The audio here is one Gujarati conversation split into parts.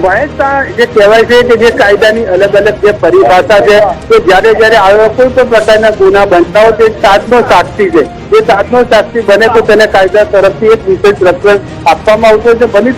મહેશ શાહ જે કહેવાય છે કે જે કાયદાની અલગ અલગ જે પરિભાષા છે કે જયારે આવા કોઈ પણ પ્રકારના ગુના બનતા હોય તે સાતનો સાક્ષી છે. એ સાતનો સાક્ષી બને તો તેને કાયદા તરફથી એક વિશેષ રક્ષણ આપવામાં આવતું છે. ભલે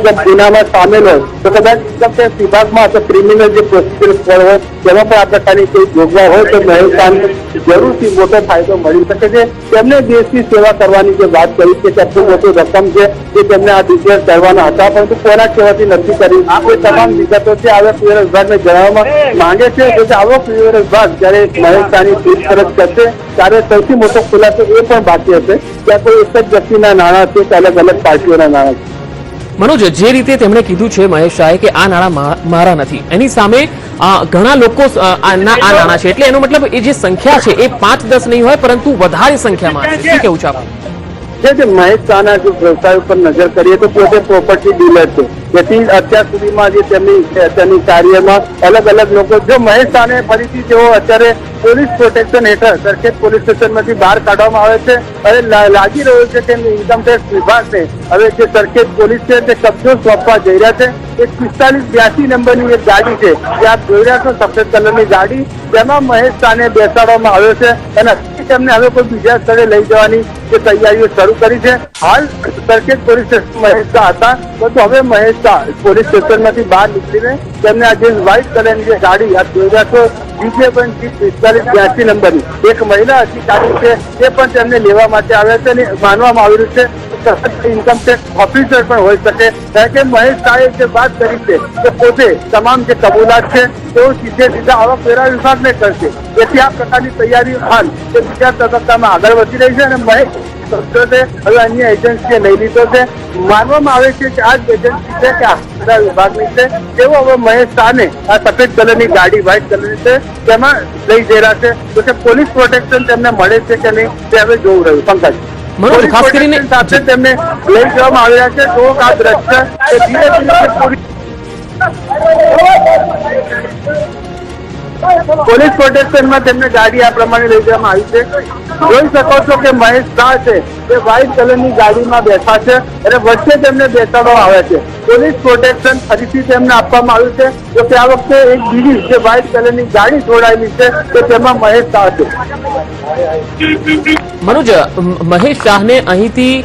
તે ગુનામાં સામેલ હોય તો કદાચ ઇન્કમટેક્સ વિભાગમાં અથવા ક્રિમિનલ જે પ્રોસિક્યુશન હોય તેમાં પણ આ પ્રકારની કોઈ જોગવાઈ હોય તો મહેશ શાહને જરૂરથી મોટો ફાયદો મળી શકે છે. તેમને દેશની સેવા કરવાની જે વાત કરી છે કે આટલું મોટું રકમ છે કે તેમને આ ડિક્લેર કરવાના હતા પરંતુ કોના કહેવાથી નથી કરી. એ તમામ વિગતો છે આવક વેરા વિભાગને જણાવવામાં માંગે છે કે આવક વેરા વિભાગ જયારે મહેશ શાહની પૂછપરછ કરશે ત્યારે સૌથી મોટો ખુલાસો એ પણ બાકી હશે કે આ કોઈ એક જ વ્યક્તિના નાણાં છે કે અલગ અલગ પાર્ટીઓના નાણાં છે. મનોજ, જે રીતે તેમણે કીધું છે મહેશ શાહે કે આ નાણાં મારા નથી, એની સામે ઘણા લોકો આ નાણાં છે, એટલે એનો મતલબ એ જે સંખ્યા છે એ 5-10 નહીં હોય પરંતુ વધારે સંખ્યામાં છે. શું કેવું છે આપનું? જે મહેશ શાહના જો વ્યવસાય ઉપર નજર કરીએ તો પોતે પ્રોપર્ટી ડીલર છે. જેથી અત્યાર સુધીમાં જે તેમની કાર્યમાં અલગ અલગ લોકો જો મહેશ શાહને ફરીથી તેઓ અત્યારે પોલીસ પ્રોટેક્શન હેઠળ સરખેજ પોલીસ સ્ટેશનમાંથી બહાર કાઢવામાં આવે છે. હવે લાગી રહ્યું છે કે ઇન્કમટેક્સ વિભાગને હવે જે સરખેજ પોલીસ છે તે કબજો સોંપવા જઈ રહ્યા છે. એક 4582 નંબરની એક ગાડી છે જે આપ જોઈ રહ્યા છો, સફેદ કલરની ગાડી, તેમાં મહેશ શાહને બેસાડવામાં આવ્યો છે અને તેમને હવે કોઈ બીજા સ્થળે લઈ જવાની જે તૈયારીઓ શરૂ કરી છે. હાલ સરખેજ પોલીસ સ્ટેશન મહેશ શાહ હતા પરંતુ હવે મહેશ શાહ પોલીસ સ્ટેશનમાંથી બહાર નીકળીને તેમને આ જે વ્હાઇટ કલરની જે ગાડી આપ જોઈ રહ્યા છો DJ-4582 નંબરની એક મહિલા અધિકારી છે તે પણ તેમને લેવા માટે આવ્યા છે અને માનવામાં આવી રહ્યું છે ઇન્કમટેક્સ ઓફિસર પણ હોઈ શકે. કારણ કે મહેશ શાહે જે વાત કરી છે કે પોતે તમામ જે કબૂલાત છે તેઓ સીધા આવકવેરા વિભાગને કરશે. તેથી આ પ્રકારની તૈયારી હાલ તે બીજા તબક્કામાં આગળ વધી રહી છે અને મહેશ હવે અન્ય એજન્સીએ લઈ લીધો છે. માનવામાં આવે છે કે આ જ એજન્સી છે કે આવકવેરા વિભાગની છે. તેઓ હવે મહેશ શાહને આ સફેદ કલરની ગાડી વ્હાઇટ કલરની છે તેમાં લઈ જઈ રહ્યા છે. તો કે પોલીસ પ્રોટેક્શન તેમને મળે છે કે નહીં તે હવે જોવું રહ્યું. પંકજ, મનોજ, ખાસ કરીને સાથે તેમને લઈ જવામાં આવી રહ્યા છે. તો આ દ્રશ્ય એ ધીરે ધીરે પોલીસ પ્રોટેક્શનમાં તેમને ગાડી આ પ્રમાણે લઈ જવામાં આવી છે. જોઈ શકો છો કે મહેશ શાહ છે તે વ્હાઇટ કલરની ગાડીમાં બેઠા છે અને વચ્ચે તેમને બેસાડવામાં આવે છે. પોલીસ પ્રોટેક્શન ફરીથી તેમને આપવામાં આવ્યું છે. જો કે આ વખતે એક બીજી જે વ્હાઇટ કલરની ગાડી જોડાયેલી છે તો તેમાં મહેશ શાહ છે. મનોજ, મહેશ શાહને અહીંથી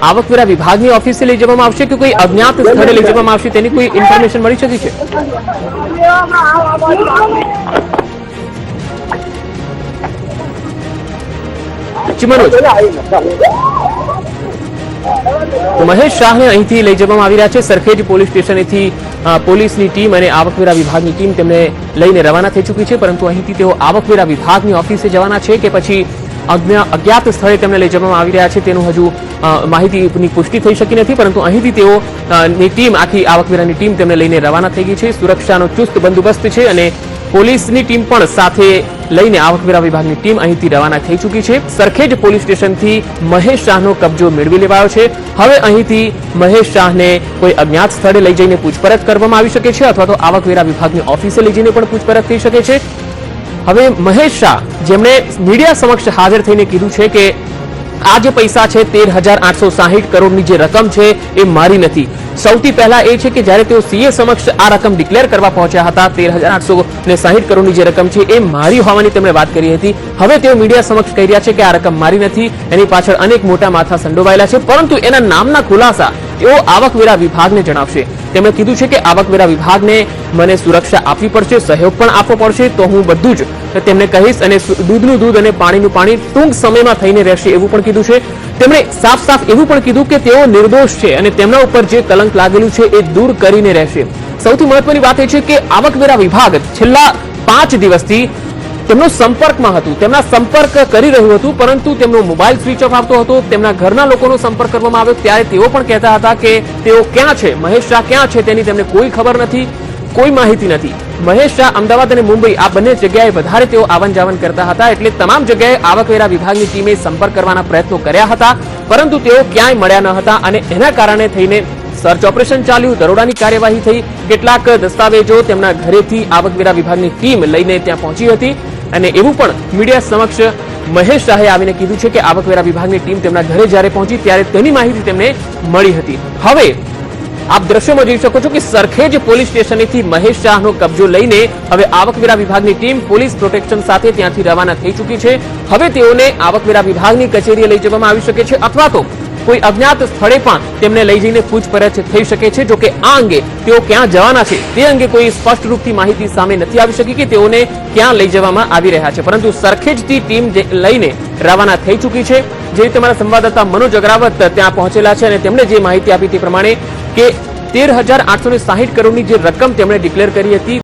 આવકવેરા વિભાગની ઓફિસે લઈ જવામાં આવશે કે કોઈ અજ્ઞાત સ્થળે લઈ જવામાં આવશે તેની કોઈ ઇન્ફોર્મેશન મળી શકી છે? મહેશ શાહને અહીંથી લઈ જવામાં આવી રહ્યા છે. સરખેજ પોલીસ સ્ટેશનેથી પોલીસની ટીમ અને આવકવેરા વિભાગની ટીમ તેમને લઈને રવાના થઈ ચૂકી છે, પરંતુ અહીંથી તેઓ આવકવેરા વિભાગની ઓફિસે જવાના છે કે પછી અજ્ઞાત સ્થળે તેમને લઈ જવામાં આવી રહ્યા છે તેનું હજુ માહિતીની પુષ્ટિ થઈ શકી નથી. પરંતુ અહીંથી તેઓની ટીમ, આખી આવકવેરાની ટીમ તેમને લઈને રવાના થઈ ગઈ છે. સુરક્ષાનો ચુસ્ત બંદોબસ્ત છે અને પોલીસની ટીમ પણ સાથે લઈને આવકવેરા વિભાગની ટીમ અહીંથી રવાના થઈ ચૂકી છે. સરખેજ પોલીસ સ્ટેશનથી મહેશ શાહનો કબજો મેળવી લેવાયો છે. હવે અહીંથી મહેશ શાહને કોઈ અજ્ઞાત સ્થળે લઈ જઈને પૂછપરછ કરવામાં આવી શકે છે અથવા તો આવકવેરા વિભાગની ઓફિસે લઈ જઈને પણ પૂછપરછ થઈ શકે છે. હવે મહેશ શાહ જેમણે મીડિયા સમક્ષ હાજર થઈને કીધું છે કે આ જે પૈસા છે 13,860 કરોડની જે રકમ છે એ મારી નથી. સૌથી પહેલા એ છે કે જ્યારે તેઓ સીએ સમક્ષ આ રકમ ડિક્લેર કરવા પહોંચ્યા હતા 13,860 કરોડની જે રકમ છે એ મારી હોવાની તેમણે વાત કરી હતી. હવે તેઓ મીડિયા સમક્ષ કહી રહ્યા છે કે આ રકમ મારી નથી, એની પાછળ અનેક મોટા માથા સંડોવાયેલા છે, પરંતુ એના નામના ખુલાસા તેઓ આવકવેરા વિભાગને જણાવશે. તેમણે કીધું છે કે આવકવેરા વિભાગને મને સુરક્ષા આપવી પડશે, સહયોગ પણ આપવો પડશે, તો હું બધું જ તેમને કહીશ અને દૂધનું દૂધ અને પાણીનું પાણી ટૂંક સમયમાં થઈને રહેશે એવું પણ કીધું છે. તેમણે સાફ સાફ એવું પણ કીધું કે તેઓ નિર્દોષ છે અને તેમના ઉપર જે કલંક લાગેલું છે એ દૂર કરીને રહેશે. સૌથી મહત્વની વાત એ છે કે આવકવેરા વિભાગ છેલ્લા 5 દિવસથી તેમનો સંપર્કમાં હતું, તેમના સંપર્ક કરી રહ્યું હતું, પરંતુ તેમનો મોબાઈલ સ્વિચ ઓફ આવતો હતો. તેમના ઘરના લોકોનો સંપર્ક કરવામાં આવ્યો ત્યારે તેઓ પણ કહેતા હતા કે તેઓ ક્યાં છે, મહેશ શાહ ક્યાં છે તેની તેમને કોઈ ખબર નથી, કોઈ માહિતી નથી. મહેશ શાહ અમદાવાદ અને મુંબઈ આ બંને જગ્યાએ વધારે તેઓ આવન જાવન કરતા હતા, એટલે તમામ જગ્યાએ આવકવેરા વિભાગની ટીમે સંપર્ક કરવાના પ્રયત્નો કર્યા હતા, પરંતુ તેઓ ક્યાંય મળ્યા ન હતા અને એના કારણે થઈને સર્ચ ઓપરેશન ચાલ્યું, દરોડાની કાર્યવાહી થઈ. કેટલાક દસ્તાવેજો તેમના ઘરેથી આવકવેરા વિભાગની ટીમ લઈને ત્યાં પહોંચી હતી અને એવું પણ મીડિયા સમક્ષ મહેશ શાહે આવીને કીધું છે કે આવકવેરા વિભાગની ટીમ તેમના ઘરે જ્યારે પહોંચી ત્યારે તેની માહિતી તેમને મળી હતી. હવે આપ દ્રશ્યોમાં જોઈ શકો છો કે સરખેજ પોલીસ સ્ટેશનેથી મહેશ શાહનો કબજો લઈને હવે આવકવેરા વિભાગની ટીમ પોલીસ પ્રોટેક્શન સાથે ત્યાંથી રવાના થઈ ચૂકી છે. હવે તેઓને આવકવેરા વિભાગની કચેરીએ લઈ જવામાં આવી શકે છે અથવા તો કોઈ અજ્ઞાત સ્થળે પણ તેમને લઈ જઈને પૂછપરછ થઈ શકે છે. જોકે આ અંગે તેઓ ક્યાં જવાના છે તે અંગે કોઈ સ્પષ્ટ રૂપથી માહિતી સામે નથી આવી શકી કે તેઓને ક્યાં લઈ જવામાં આવી રહ્યા છે, પરંતુ સરખેજથી ટીમ લઈને રવાના થઈ ચૂકી છે. જે રીતે અમારા સંવાદદાતા મનોજ અગ્રાવત ત્યાં પહોંચેલા છે અને તેમણે જે માહિતી આપી તે પ્રમાણે કે 13,860 કરોડની જે રકમ તેમણે ડિક્લેર કરી હતી